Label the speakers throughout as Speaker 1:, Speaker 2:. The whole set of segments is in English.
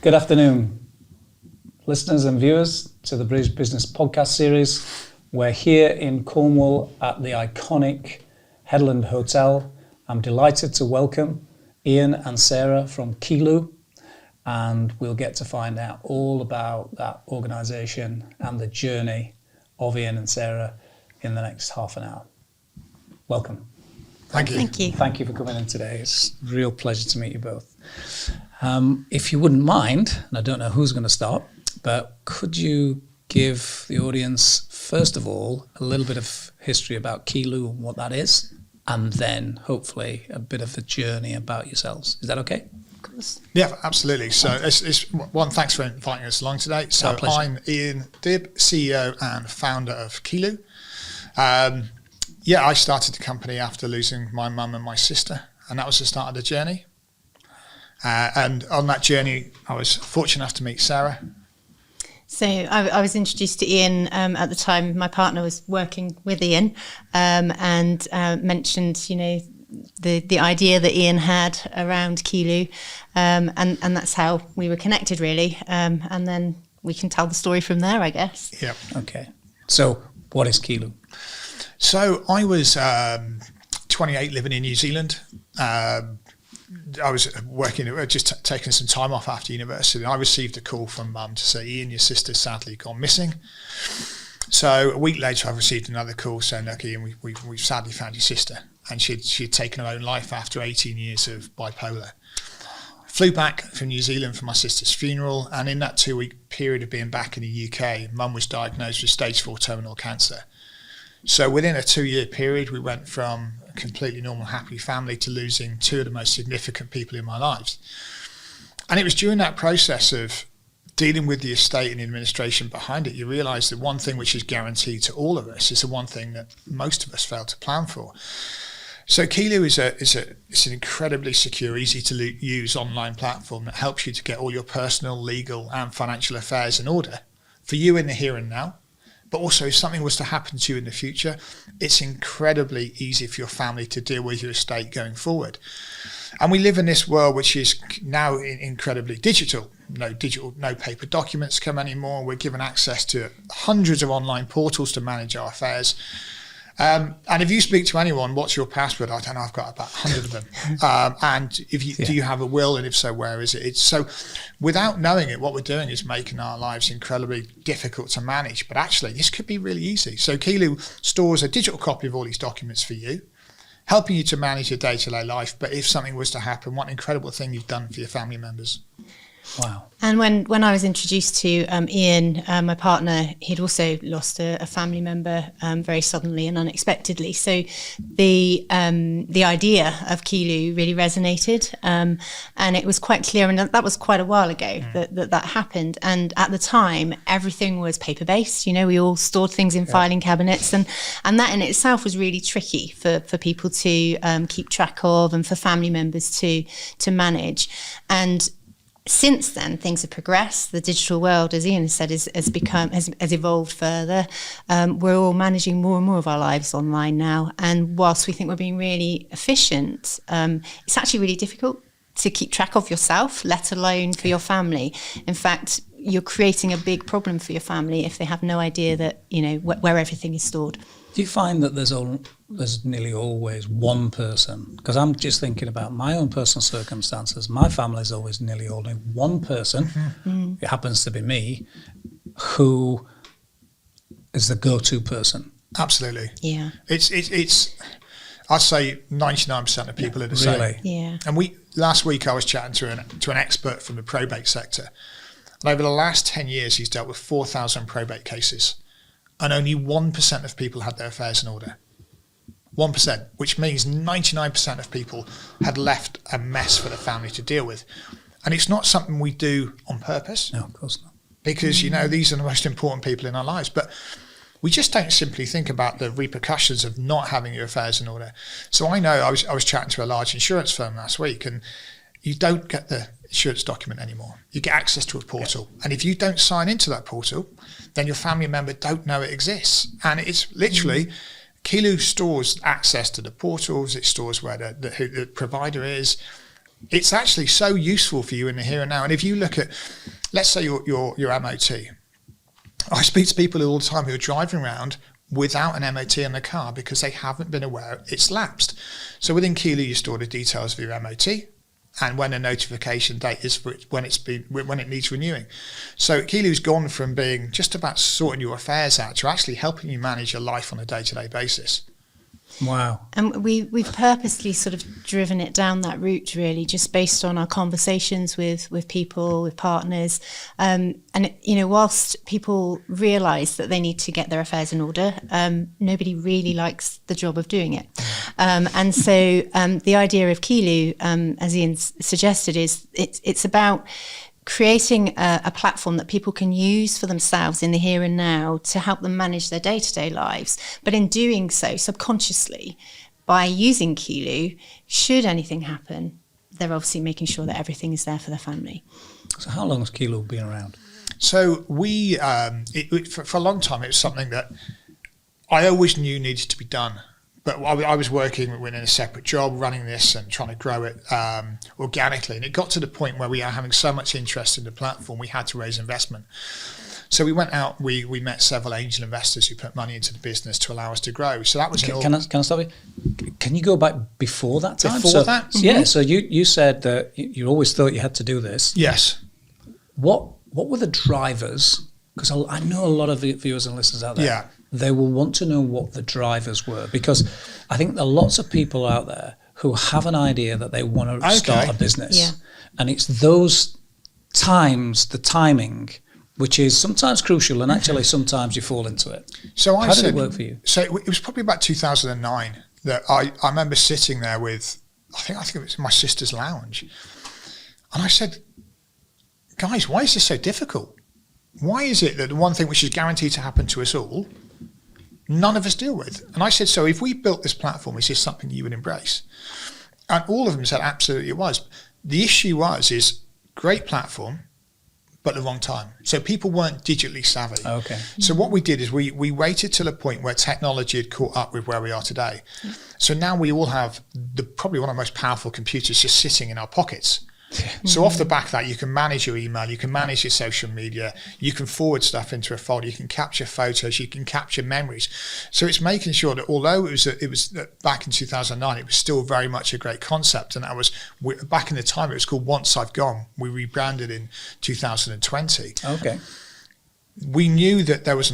Speaker 1: Good afternoon, listeners and viewers to the British Business Podcast Series. We're here in Cornwall at the iconic Headland Hotel. I'm delighted to welcome Ian and Sarah from Keylu, and we'll get to find out all about that organisation and the journey of Ian and Sarah in the next half an hour. Welcome.
Speaker 2: Thank you.
Speaker 3: Thank you.
Speaker 1: Thank you for coming in today. It's a real pleasure to meet you both. If you wouldn't mind, and I don't know who's going to start, but could you give the audience, first of all, a little bit of history about Kilu and what that is, and then hopefully a bit of a journey about yourselves. Is that okay?
Speaker 3: Of course.
Speaker 2: Yeah, absolutely. So thanks for inviting us along today. So I'm Ian Dibb, CEO and founder of Kilu. I started the company after losing my mum and my sister, and that was the start of the journey. And on that journey, I was fortunate enough to meet Sarah.
Speaker 3: So I was introduced to Ian at the time. My partner was working with Ian and mentioned, the idea that Ian had around Kilu, and that's how we were connected, really. And then we can tell the story from there, I guess.
Speaker 2: Yeah.
Speaker 1: Okay. So what is Kilu?
Speaker 2: So I was 28, living in New Zealand. I was working, just taking some time off after university. I received a call from Mum to say, Ian, your sister's sadly gone missing. So a week later, I received another call saying, look, Ian, we've sadly found your sister. And she'd taken her own life after 18 years of bipolar. Flew back from New Zealand for my sister's funeral. And in that 2-week period of being back in the UK, Mum was diagnosed with stage 4 terminal cancer. So within a 2-year period, we went from a completely normal, happy family to losing two of the most significant people in my lives. And it was during that process of dealing with the estate and the administration behind it, you realise that one thing which is guaranteed to all of us is the one thing that most of us fail to plan for. So Kilu is an incredibly secure, easy to use online platform that helps you to get all your personal, legal and financial affairs in order for you in the here and now. But also, if something was to happen to you in the future, it's incredibly easy for your family to deal with your estate going forward. And we live in this world which is now incredibly digital. No paper documents come anymore. We're given access to hundreds of online portals to manage our affairs. And if you speak to anyone, what's your password? I don't know, I've got about 100 of them. And do you have a will? And if so, where is it? It's so without knowing it, what we're doing is making our lives incredibly difficult to manage. But actually, this could be really easy. So Kilu stores a digital copy of all these documents for you, helping you to manage your day-to-day life. But if something was to happen, what an incredible thing you've done for your family members.
Speaker 1: Wow.
Speaker 3: And when I was introduced to Ian, my partner, he'd also lost a family member very suddenly and unexpectedly. So the idea of Kilu really resonated, and it was quite clear, and that was quite a while ago that happened. And at the time, everything was paper-based. We all stored things in filing cabinets, and that in itself was really tricky for people to keep track of and for family members to manage. And since then, things have progressed. The digital world, as Ian said, has evolved further. We're all managing more and more of our lives online now. And whilst we think we're being really efficient, it's actually really difficult to keep track of yourself, let alone for your family. In fact, you're creating a big problem for your family if they have no idea that, where everything is stored.
Speaker 1: Do you find that there's nearly always one person? Because I'm just thinking about my own personal circumstances. My family is always nearly only one person. Mm-hmm. It happens to be me, who is the go-to person.
Speaker 2: Absolutely.
Speaker 3: Yeah.
Speaker 2: It's I'd say 99% of people are the same.
Speaker 1: Really?
Speaker 3: Yeah.
Speaker 2: And last week I was chatting to an expert from the probate sector. And over the last 10 years, he's dealt with 4,000 probate cases. And only 1% of people had their affairs in order. 1%, which means 99% of people had left a mess for the family to deal with. And it's not something we do on purpose.
Speaker 1: No, of course not.
Speaker 2: Because, these are the most important people in our lives. But we just don't simply think about the repercussions of not having your affairs in order. So I know I was chatting to a large insurance firm last week, and you don't get the insurance document anymore. You get access to a portal. Yeah. And if you don't sign into that portal, then your family member don't know it exists. And it's literally, Kilu stores access to the portals, it stores where the provider is, it's actually so useful for you in the here and now. And if you look at, let's say your MOT, I speak to people all the time who are driving around without an MOT in the car because they haven't been aware it's lapsed. So within Kilu, you store the details of your MOT and when a notification date is for it, when it needs renewing. So Kilu's gone from being just about sorting your affairs out to actually helping you manage your life on a day-to-day basis.
Speaker 1: Wow.
Speaker 3: And we've purposely sort of driven it down that route, really, just based on our conversations with people, with partners. And, whilst people realise that they need to get their affairs in order, nobody really likes the job of doing it. And so the idea of Keylu, as Ian suggested, is it's about creating a platform that people can use for themselves in the here and now to help them manage their day-to-day lives. But in doing so, subconsciously, by using Keylu, should anything happen, they're obviously making sure that everything is there for their family.
Speaker 1: So how long has Kilu been around?
Speaker 2: So we, for a long time, it was something that I always knew needed to be done. But I was working within a separate job, running this and trying to grow it organically. And it got to the point where we are having so much interest in the platform, we had to raise investment. So we went out, we met several angel investors who put money into the business to allow us to grow. So that was
Speaker 1: Can I stop you? Can you go back before that time?
Speaker 2: Before that?
Speaker 1: Mm-hmm. Yeah, so you said that you always thought you had to do this.
Speaker 2: Yes.
Speaker 1: What were the drivers? Because I know a lot of viewers and listeners out there.
Speaker 2: Yeah.
Speaker 1: They will want to know what the drivers were, because I think there are lots of people out there who have an idea that they want to start a business.
Speaker 3: Yeah.
Speaker 1: And it's those times, the timing, which is sometimes crucial, and actually sometimes you fall into it.
Speaker 2: So
Speaker 1: How did it work for you?
Speaker 2: So it was probably about 2009 that I remember sitting there with, I think it was my sister's lounge. And I said, guys, why is this so difficult? Why is it that the one thing which is guaranteed to happen to us all, none of us deal with? And I said, so if we built this platform, is this something you would embrace? And all of them said, absolutely it was. The issue is great platform, but the wrong time. So people weren't digitally savvy.
Speaker 1: Okay.
Speaker 2: So what we did is we waited till a point where technology had caught up with where we are today. So now we all have probably one of the most powerful computers just sitting in our pockets. So off the back of that, you can manage your email, you can manage your social media, you can forward stuff into a folder, you can capture photos, you can capture memories. So it's making sure that although it was back in 2009, it was still very much a great concept. And that was back in the time, it was called Once I've Gone. We rebranded in 2020.
Speaker 1: Okay.
Speaker 2: We knew that there was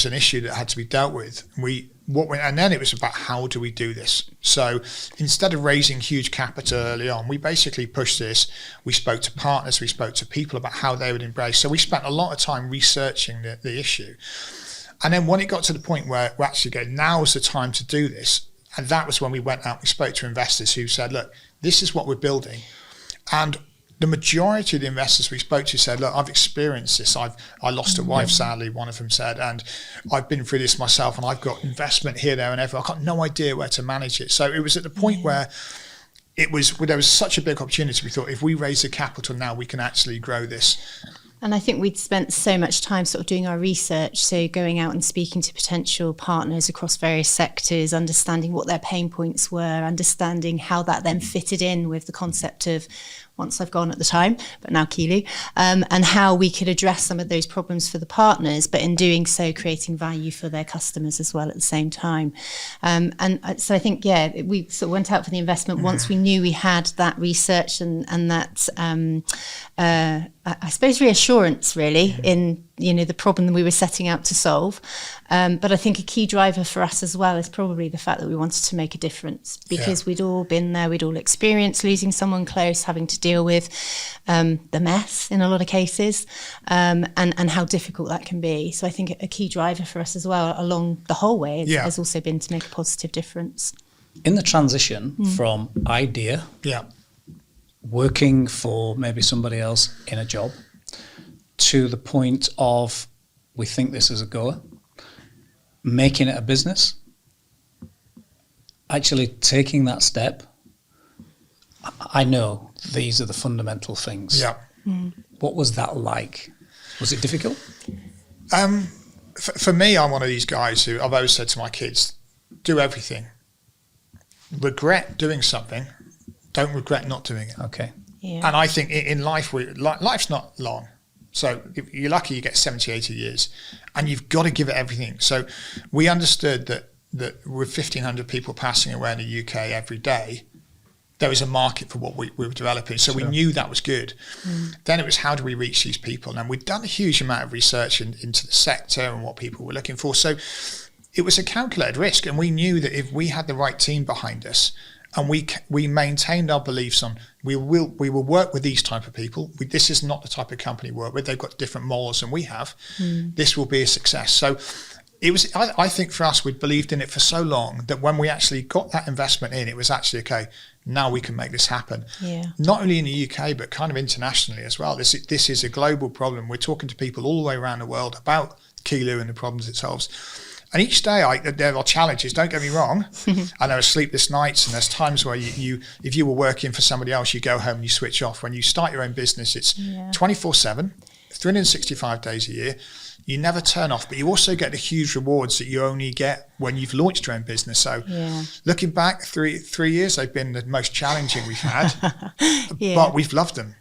Speaker 2: an issue that had to be dealt with. And then it was about how do we do this? So instead of raising huge capital early on, we basically pushed this. We spoke to partners, we spoke to people about how they would embrace. So we spent a lot of time researching the issue. And then when it got to the point where we're actually going, now's the time to do this. And that was when we went out, we spoke to investors who said, look, this is what we're building. And the majority of the investors we spoke to said, look, I've experienced this. I lost a wife, sadly, one of them said, and I've been through this myself, and I've got investment here, there, and everywhere. I've got no idea where to manage it. So it was at the point where there was such a big opportunity. We thought if we raise the capital now, we can actually grow this.
Speaker 3: And I think we'd spent so much time sort of doing our research, so going out and speaking to potential partners across various sectors, understanding what their pain points were, understanding how that then fitted in with the concept of Once I've Gone at the time, but now Kilu, and how we could address some of those problems for the partners, but in doing so, creating value for their customers as well at the same time. And so I think, we sort of went out for the investment once we knew we had that research and that, I suppose, reassurance really in the problem that we were setting out to solve. But I think a key driver for us as well is probably the fact that we wanted to make a difference, because we'd all been there, we'd all experienced losing someone close, having to deal with the mess in a lot of cases, and how difficult that can be. So I think a key driver for us as well along the whole way has also been to make a positive difference.
Speaker 1: In the transition from idea, working for maybe somebody else in a job, to the point of we think this is a goer, making it a business, actually taking that step. I know these are the fundamental things.
Speaker 2: Yeah.
Speaker 1: What was that like? Was it difficult?
Speaker 2: For me, I'm one of these guys who I've always said to my kids, do everything. Regret doing something, don't regret not doing it.
Speaker 1: Okay.
Speaker 3: Yeah.
Speaker 2: And I think in life, life's not long. So if you're lucky, you get 70, 80 years, and you've got to give it everything. So we understood that with 1,500 people passing away in the UK every day, there was a market for what we were developing. So we knew that was good. Then it was, how do we reach these people? And we'd done a huge amount of research into the sector and what people were looking for. So it was a calculated risk. And we knew that if we had the right team behind us, and we maintained our beliefs on we will work with these type of people. This is not the type of company we work with. They've got different morals than we have. This will be a success. So it was. I think for us, we'd believed in it for so long that when we actually got that investment in, it was actually okay. Now we can make this happen.
Speaker 3: Yeah.
Speaker 2: Not only in the UK, but kind of internationally as well. This is a global problem. We're talking to people all the way around the world about Keylu and the problems it solves. And each day there are challenges, don't get me wrong. And there are sleepless nights, and there's times where you if you were working for somebody else, you go home and you switch off. When you start your own business, it's 24/7, 365 days a year. You never turn off, but you also get the huge rewards that you only get when you've launched your own business. So looking back, three years, they've been the most challenging we've had, but we've loved them.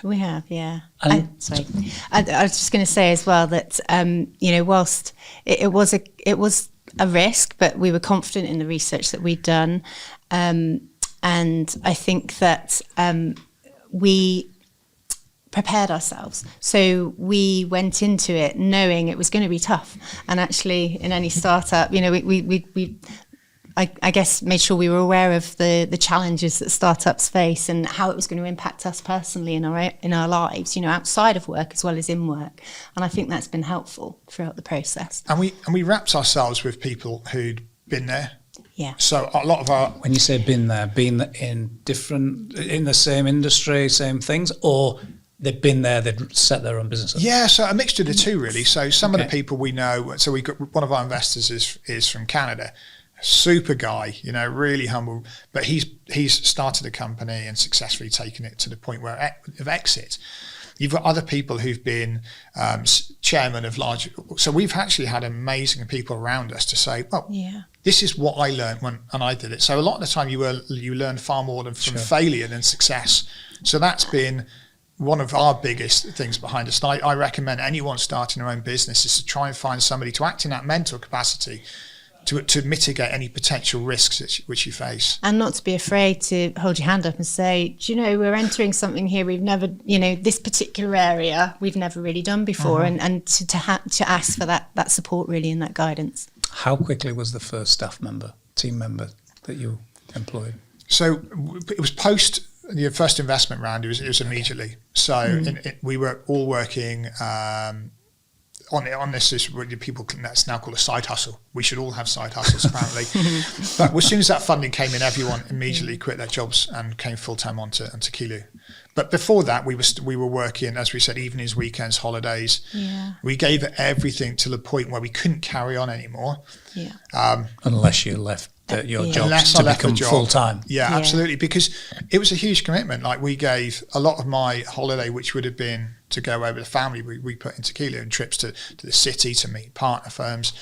Speaker 3: We have, yeah. I was just going to say as well that whilst it was a risk, but we were confident in the research that we'd done, and I think that we prepared ourselves. So we went into it knowing it was going to be tough, and actually, in any startup, I guess made sure we were aware of the challenges that startups face and how it was going to impact us personally in our lives, outside of work as well as in work. And I think that's been helpful throughout the process.
Speaker 2: And we wrapped ourselves with people who'd been there.
Speaker 3: Yeah.
Speaker 2: So a lot of our...
Speaker 1: When you say been in the same industry, same things, or they've been there, they've set their own business up?
Speaker 2: Yeah, so a mixture of the two, really. So some of the people we know, so we got one of our investors is from Canada. Super guy, really humble, but he's started a company and successfully taken it to the point of exit. You've got other people who've been chairman of large. So we've actually had amazing people around us to say, this is what I learned and I did it. So a lot of the time you learn far more from failure than success. So that's been one of our biggest things behind us. And I recommend anyone starting their own business is to try and find somebody to act in that mental capacity to mitigate any potential risks which you face. And
Speaker 3: not to be afraid to hold your hand up and say, we're entering something here we've never, this particular area we've never really done before, and to ask for that support really and that guidance.
Speaker 1: How quickly was the first team member that you employed?
Speaker 2: So it was post the first investment round, it was immediately. So we were all working on this is what people that's now called a side hustle. We should all have side hustles apparently. But as soon as that funding came in, everyone immediately quit their jobs and came full time onto Kilu. But before that, we were working, as we said, evenings, weekends, holidays. Yeah. We gave it everything to the point where we couldn't carry on anymore. Yeah.
Speaker 1: Unless you left your job to become full time.
Speaker 2: Yeah, absolutely. Because it was a huge commitment. Like we gave a lot of my holiday, which would have been to go away with the family, we put into Kilu, and trips to the city to meet partner firms.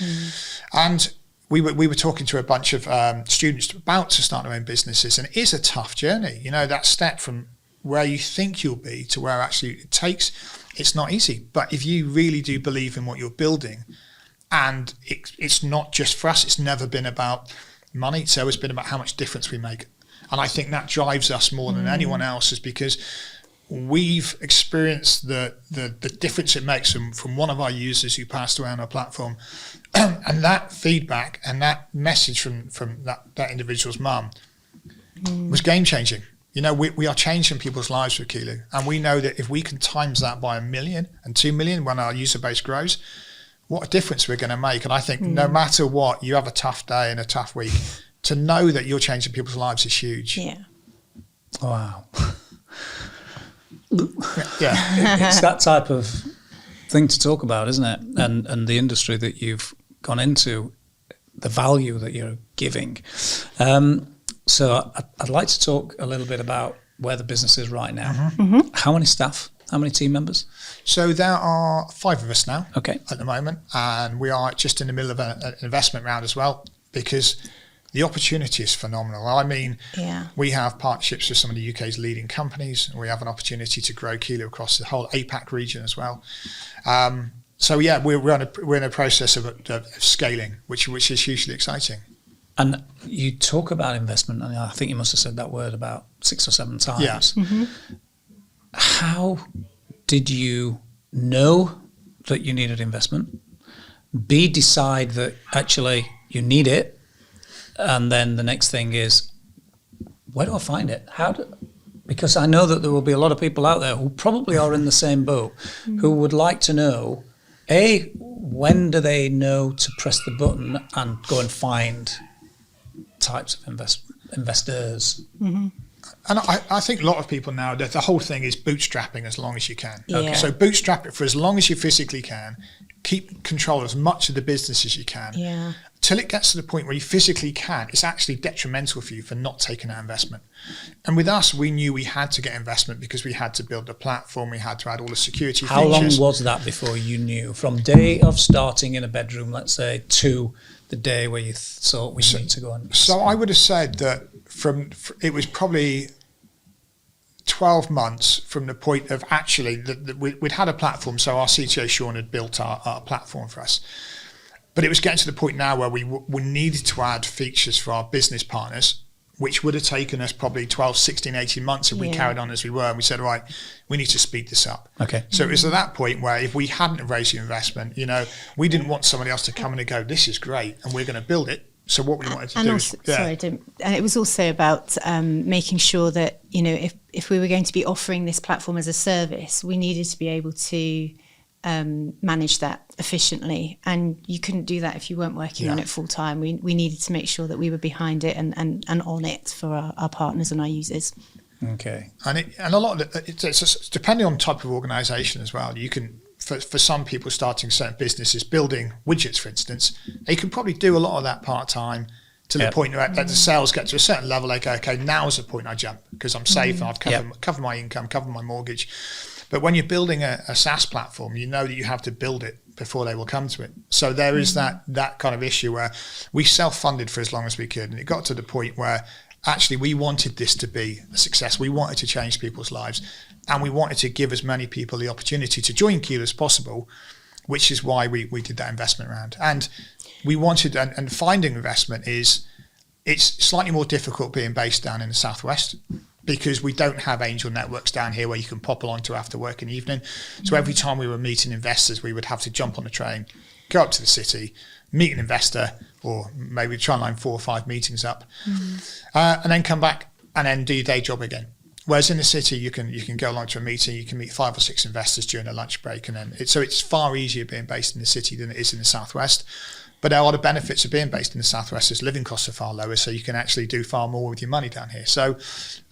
Speaker 2: And we were talking to a bunch of students about to start their own businesses, and it is a tough journey. That step from where you think you'll be to where actually it's not easy. But if you really do believe in what you're building, and it's not just for us, it's never been about money, it's always been about how much difference we make. And I think that drives us more than anyone else, is because we've experienced the difference it makes from one of our users who passed away on our platform. And that feedback and that message from that individual's mum was game changing. We are changing people's lives with Kilu, and we know that if we can times that by 1 million and 2 million when our user base grows, what a difference we're going to make. And I think no matter what, you have a tough day and a tough week, to know that you're changing people's lives is huge.
Speaker 3: Yeah.
Speaker 1: Wow.
Speaker 2: Yeah.
Speaker 1: It's that type of thing to talk about, isn't it? And the industry that you've gone into, the value that you're giving. So I'd like to talk a little bit about where the business is right now. How many staff? How many team members?
Speaker 2: So there are 5 of us now at the moment, and we are just in the middle of an investment round as well, because the opportunity is phenomenal. I mean,
Speaker 3: Yeah.
Speaker 2: we have partnerships with some of the UK's leading companies. We have an opportunity to grow Keylu across the whole APAC region as well. So yeah, we're in a process of scaling, which is hugely exciting.
Speaker 1: And you talk about investment, and I think you must have said that word about 6 or 7 times.
Speaker 2: Yeah.
Speaker 3: Mm-hmm.
Speaker 1: How did you know that you needed investment? B, decide that actually you need it, and then the next thing is, where do I find it? Because I know that there will be a lot of people out there who probably are in the same boat, who would like to know, A, when do they know to press the button and go and find types of investors?
Speaker 3: Mm-hmm.
Speaker 2: And I think a lot of people now, the whole thing is bootstrapping as long as you can.
Speaker 3: Yeah. Okay.
Speaker 2: So bootstrap it for as long as you physically can. Keep control of as much of the business as you can.
Speaker 3: Yeah.
Speaker 2: Till it gets to the point where you physically can. It's actually detrimental for you for not taking that investment. And with us, we knew we had to get investment because we had to build the platform. We had to add all the security
Speaker 1: How
Speaker 2: features.
Speaker 1: long was that before you knew, from day of starting in a bedroom, let's say, to the day where you thought we need to go and...
Speaker 2: So I would have said that it was probably 12 months from the point of actually we'd had a platform. So our CTO Sean had built our platform for us, but it was getting to the point now where we needed to add features for our business partners, which would have taken us probably 12, 16, 18 months if we carried on as we were. And we said, right, we need to speed this up.
Speaker 1: Okay.
Speaker 2: So it was at that point where if we hadn't raised the investment, we didn't want somebody else to come in and go, this is great, and we're going to build it. So what we wanted to do
Speaker 3: also,
Speaker 2: is...
Speaker 3: and it was also about making sure that, if we were going to be offering this platform as a service, we needed to be able to manage that efficiently. And you couldn't do that if you weren't working on it full time. We needed to make sure that we were behind it and on it for our partners and our users.
Speaker 1: Okay.
Speaker 2: And a lot of it's depending on type of organisation as well. You can... For some people starting certain businesses, building widgets, for instance, they can probably do a lot of that part-time to the point where the sales get to a certain level, they go, okay, now's the point I jump because I'm safe and I've covered my income, covered my mortgage. But when you're building a SaaS platform, you know that you have to build it before they will come to it. So there is that kind of issue where we self-funded for as long as we could. And it got to the point where actually we wanted this to be a success. We wanted to change people's lives. And we wanted to give as many people the opportunity to join Kilu as possible, which is why we did that investment round. And we wanted, and finding investment it's slightly more difficult being based down in the Southwest because we don't have angel networks down here where you can pop along to after work in the evening. So every time we were meeting investors, we would have to jump on a train, go up to the city, meet an investor, or maybe try and line 4 or 5 meetings up, and then come back and then do your day job again. Whereas in the city, you can go along to a meeting, you can meet 5 or 6 investors during a lunch break, and then it's far easier being based in the city than it is in the Southwest. But there are the benefits of being based in the Southwest is living costs are far lower, so you can actually do far more with your money down here. So,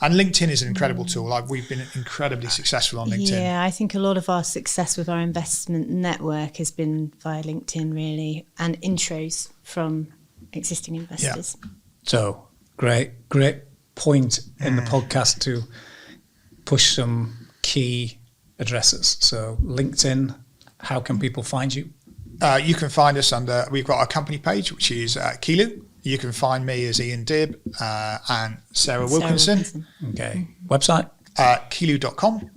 Speaker 2: and LinkedIn is an incredible tool. We've been incredibly successful on LinkedIn.
Speaker 3: Yeah, I think a lot of our success with our investment network has been via LinkedIn, really, and intros from existing investors.
Speaker 1: Yeah. So great point in the podcast to push some key addresses. So LinkedIn, how can people find you?
Speaker 2: You can find us we've got our company page, which is Keylu. You can find me as Ian Dibb and Sarah Wilkinson.
Speaker 1: Okay. Website?
Speaker 2: Keylu.com.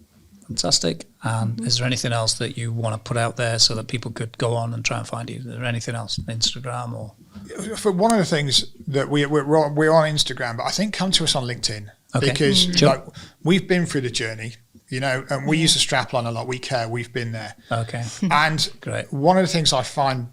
Speaker 1: Fantastic. And is there anything else that you want to put out there so that people could go on and try and find you? Is there anything else? Instagram or?
Speaker 2: For one of the things that we're on Instagram, but I think come to us on LinkedIn because we've been through the journey, and we use the strapline a lot. We care. We've been there.
Speaker 1: Okay.
Speaker 2: And
Speaker 1: great.
Speaker 2: One of the things I find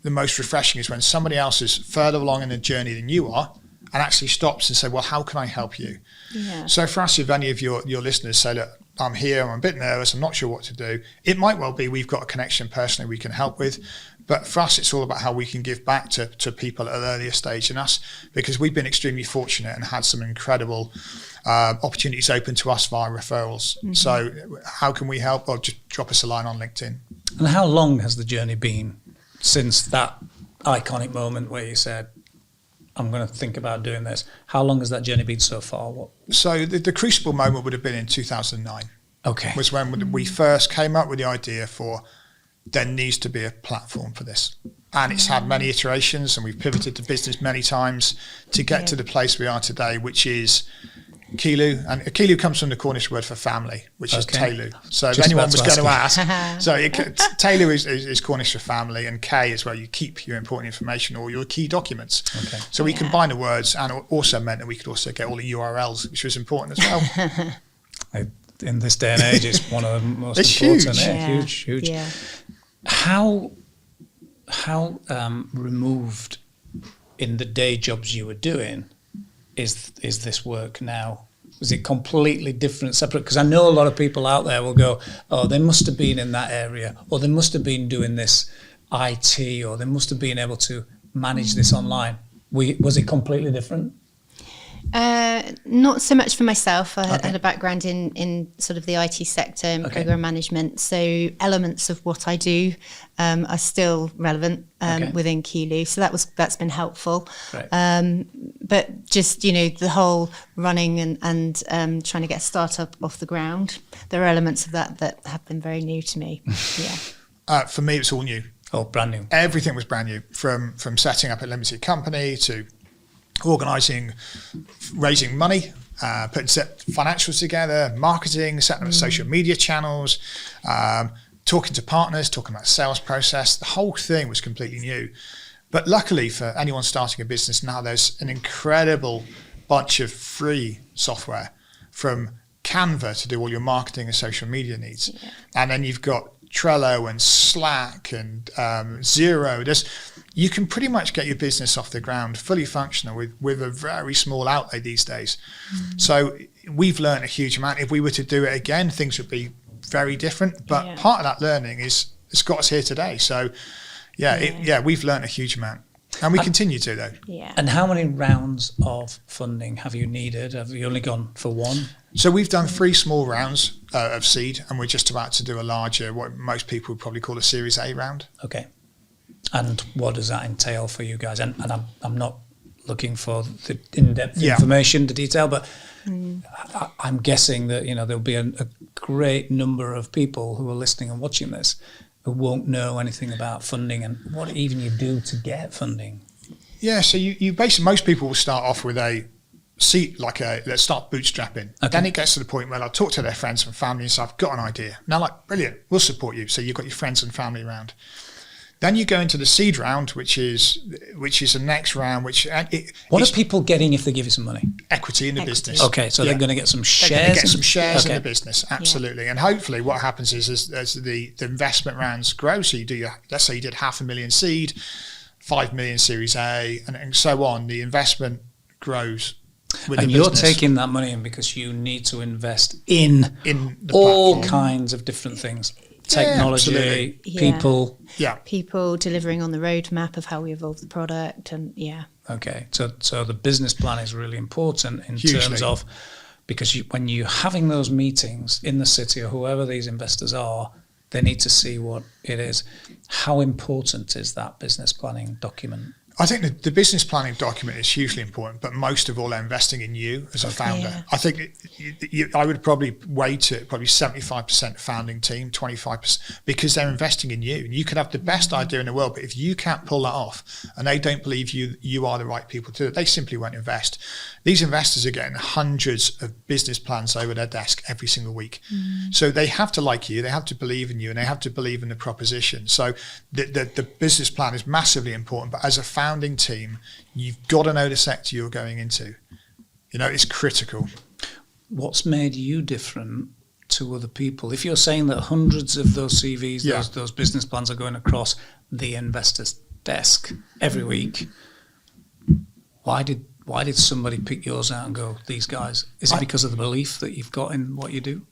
Speaker 2: the most refreshing is when somebody else is further along in the journey than you are and actually stops and say, well, how can I help you?
Speaker 3: Yeah.
Speaker 2: So for us, if any of your listeners say, look, I'm here, I'm a bit nervous, I'm not sure what to do, it might well be we've got a connection personally we can help with. But for us, it's all about how we can give back to people at an earlier stage than us, because we've been extremely fortunate and had some incredible opportunities open to us via referrals. Mm-hmm. So how can we help? Or just drop us a line on LinkedIn.
Speaker 1: And how long has the journey been since that iconic moment where you said, I'm going to think about doing this? How long has that journey been so far?
Speaker 2: So the crucible moment would have been in 2009.
Speaker 1: Okay.
Speaker 2: Was when we first came up with the idea for there needs to be a platform for this. and it's had many iterations, and we've pivoted the business many times to get to the place we are today, which is Keylu. And Kilu comes from the Cornish word for family, which is Keylu. So if anyone was going to ask, Keylu is Cornish for family, and K is where you keep your important information or your key documents. Okay. So we combined the words, and it also meant that we could also get all the URLs, which was important as well.
Speaker 1: In this day and age, it's one of the most important. Huge.
Speaker 3: Yeah.
Speaker 1: How removed in the day jobs you were doing is this work now? Is it completely different, separate? Because I know a lot of people out there will go, oh, they must have been in that area, or they must have been doing this IT, or they must have been able to manage this online. Was it completely different?
Speaker 3: Not so much for myself. I had a background in sort of the IT sector and program management, so elements of what I do are still relevant within Kilu. So that's been helpful. Right. But just the whole running and trying to get a startup off the ground, there are elements of that have been very new to me. Yeah.
Speaker 2: For me, it's all new.
Speaker 1: Oh, brand new.
Speaker 2: Everything was brand new, from setting up a limited company to organising, raising money, putting financials together, marketing, setting up social media channels, talking to partners, talking about the sales process. The whole thing was completely new. But luckily for anyone starting a business now, there's an incredible bunch of free software, from Canva to do all your marketing and social media needs. Yeah. And then you've got Trello and Slack and Xero. You can pretty much get your business off the ground fully functional with a very small outlay these days. So we've learned a huge amount. If we were to do it again, things would be very different. But part of that learning it's got us here today. So we've learned a huge amount. And we continue to, though.
Speaker 3: Yeah.
Speaker 1: And how many rounds of funding have you needed? Have you only gone for one?
Speaker 2: So we've done 3 small rounds of seed, and we're just about to do a larger, what most people would probably call a Series A round.
Speaker 1: Okay. And what does that entail for you guys? And I'm not looking for the in-depth information, the detail, but I'm guessing that there'll be a great number of people who are listening and watching this who won't know anything about funding and what even you do to get funding.
Speaker 2: Yeah, so you basically, most people will start off with let's start bootstrapping. Okay. Then it gets to the point where they'll talk to their friends and family and say, I've got an idea. And they're like, brilliant, we'll support you. So you've got your friends and family around. Then you go into the seed round, which is the next round.
Speaker 1: What are people getting if they give you some money?
Speaker 2: Equity in the business.
Speaker 1: Okay, so they're going to get some shares.
Speaker 2: They're going to get some shares in the business, absolutely. Yeah. And hopefully, what happens is as the investment rounds grow, so let's say you did 500,000 seed, 5 million Series A, and so on. The investment grows.
Speaker 1: And you're taking that money in because you need to invest in all platform. Kinds of different things. Technology, people.
Speaker 2: Yeah.
Speaker 3: People delivering on the roadmap of how we evolve the product and
Speaker 1: Okay, so the business plan is really important in terms of, because when you're having those meetings in the city or whoever these investors are, they need to see what it is. How important is that business planning document?
Speaker 2: I think the business planning document is hugely important, but most of all, they're investing in you as a founder. Yeah. I think I would probably weight it probably 75% founding team, 25%, because they're investing in you. And you could have the best idea in the world, but if you can't pull that off and they don't believe you are the right people to do it, they simply won't invest. These investors are getting hundreds of business plans over their desk every single week. So they have to like you, they have to believe in you, and they have to believe in the proposition. So the business plan is massively important, but as a founding team, you've got to know the sector you're going into. It's critical.
Speaker 1: What's made you different to other people? If you're saying that hundreds of those CVs, those business plans are going across the investor's desk every week, why did somebody pick yours out and go, these guys? Is it because of the belief that you've got in what you do?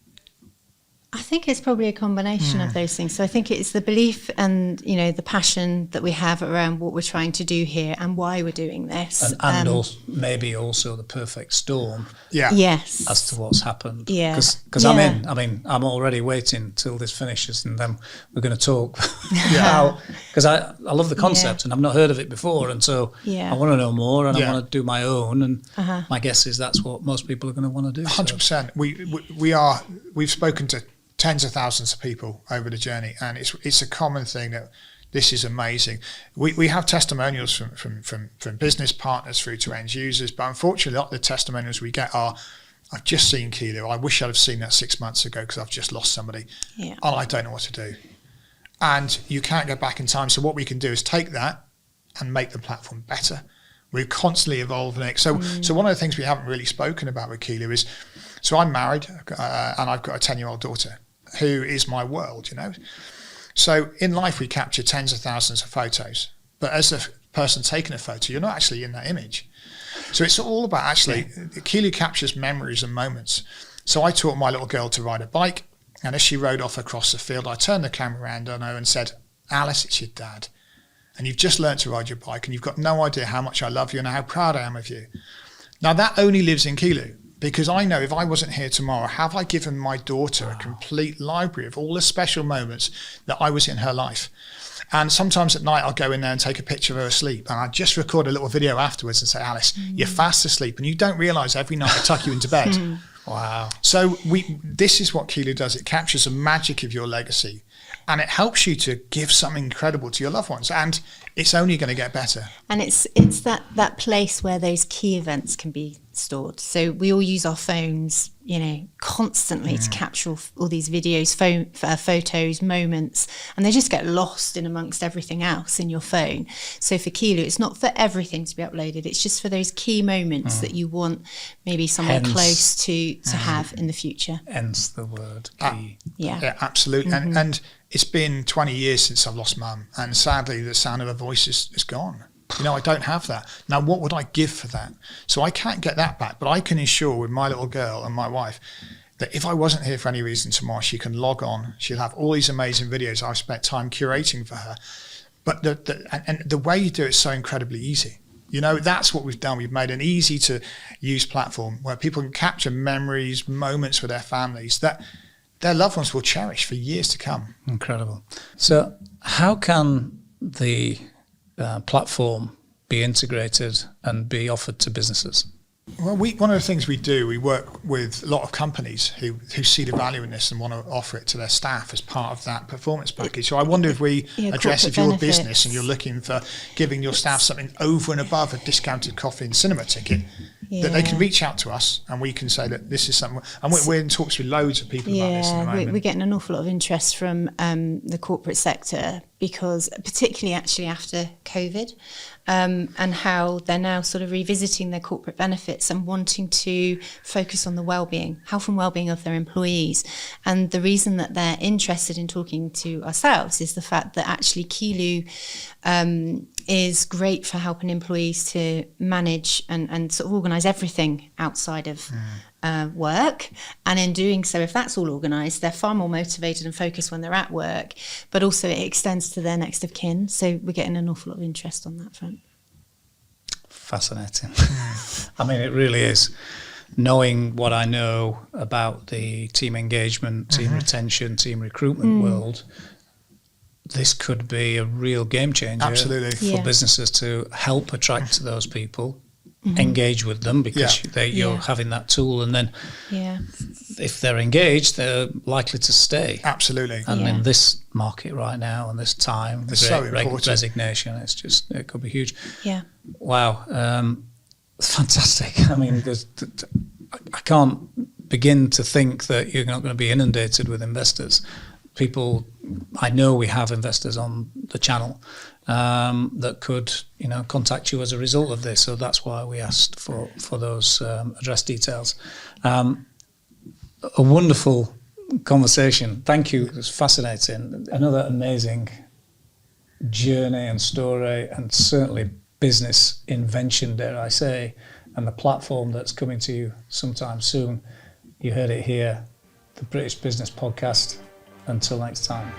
Speaker 3: I think it's probably a combination of those things. So I think it's the belief and, the passion that we have around what we're trying to do here and why we're doing this.
Speaker 1: And also, maybe also the perfect storm.
Speaker 2: Yeah.
Speaker 3: Yes.
Speaker 1: As to what's happened.
Speaker 3: Yeah.
Speaker 1: Because I'm in. I mean, I'm already waiting till this finishes and then we're going to talk. Because I love the concept and I've not heard of it before. And so I want to know more and I want to do my own. And my guess is that's what most people are going to want to do.
Speaker 2: 100%. We've spoken to tens of thousands of people over the journey, and it's a common thing that This is amazing. We have testimonials from business partners through to end users, but unfortunately, a lot of the testimonials we get are, I've just seen Keylu. I wish I'd have seen that 6 months ago because I've just lost somebody.
Speaker 3: Yeah.
Speaker 2: And I don't know what to do. And you can't go back in time. So what we can do is take that and make the platform better. We're constantly evolving it. So one of the things we haven't really spoken about with Keylu is, so I'm married and I've got a 10-year-old daughter who is my world, you know. So in life, we capture tens of thousands of photos. But as a person taking a photo, you're not actually in that image. So it's all about actually, Kilu captures memories and moments. So I taught my little girl to ride a bike, and as she rode off across the field, I turned the camera around on her and said, Alice, it's your dad. And you've just learned to ride your bike, and you've got no idea how much I love you and how proud I am of you. Now that only lives in Kilu, because I know if I wasn't here tomorrow, have I given my daughter a complete library of all the special moments that I was in her life? And sometimes at night I'll go in there and take a picture of her asleep, and I just record a little video afterwards and say, Alice, you're fast asleep, and you don't realise every night I tuck you into bed.
Speaker 1: Wow.
Speaker 2: So this is what Kilu does. It captures the magic of your legacy, and it helps you to give something incredible to your loved ones, and it's only going to get better.
Speaker 3: And it's that place where those key events can be stored. So we all use our phones, you know, constantly to capture all these videos, photos, moments, and they just get lost in amongst everything else in your phone. So for Kilu, it's not for everything to be uploaded. It's just for those key moments that you want maybe someone close to have in the future.
Speaker 1: Hence the word key.
Speaker 3: Yeah,
Speaker 2: absolutely. And it's been 20 years since I've lost mum, and sadly the sound of her voice is gone. You know, I don't have that. Now, what would I give for that? So I can't get that back, but I can ensure with my little girl and my wife that if I wasn't here for any reason tomorrow, she can log on. She'll have all these amazing videos I've spent time curating for her. But the way you do it is so incredibly easy. You know, that's what we've done. We've made an easy to use platform where people can capture memories, moments with their families that their loved ones will cherish for years to come.
Speaker 1: Incredible. So how can the platform be integrated and be offered to businesses?
Speaker 2: Well, one of the things we do, we work with a lot of companies who see the value in this and want to offer it to their staff as part of that performance package. So I wonder if we address, if you're a business and you're looking for giving your staff something over and above a discounted coffee and cinema ticket, that they can reach out to us and we can say that this is something. And we're in talks with loads of people about this at the moment.
Speaker 3: We're getting an awful lot of interest from the corporate sector, because particularly actually after COVID, and how they're now sort of revisiting their corporate benefits and wanting to focus on the health and well-being of their employees. And the reason that they're interested in talking to ourselves is the fact that actually Kilu is great for helping employees to manage and sort of organise everything outside of work. And in doing so, if that's all organised, they're far more motivated and focused when they're at work, but also it extends to their next of kin. So we're getting an awful lot of interest on that front.
Speaker 1: Fascinating. I mean, it really is. Knowing what I know about the team engagement, team retention, team recruitment world, this could be a real game changer.
Speaker 2: Absolutely.
Speaker 1: For businesses to help attract those people, engage with them, because you're having that tool, and then if they're engaged, they're likely to stay.
Speaker 2: Absolutely.
Speaker 1: And in this market right now and this time, the great resignation, it could be huge.
Speaker 3: Yeah.
Speaker 1: Wow. Fantastic. I mean, I can't begin to think that you're not going to be inundated with investors. People, I know we have investors on the channel that could, contact you as a result of this. So that's why we asked for those address details. A wonderful conversation. Thank you. It was fascinating. Another amazing journey and story, and certainly business invention, dare I say, and the platform that's coming to you sometime soon. You heard it here, the British Business Podcast. Until next time.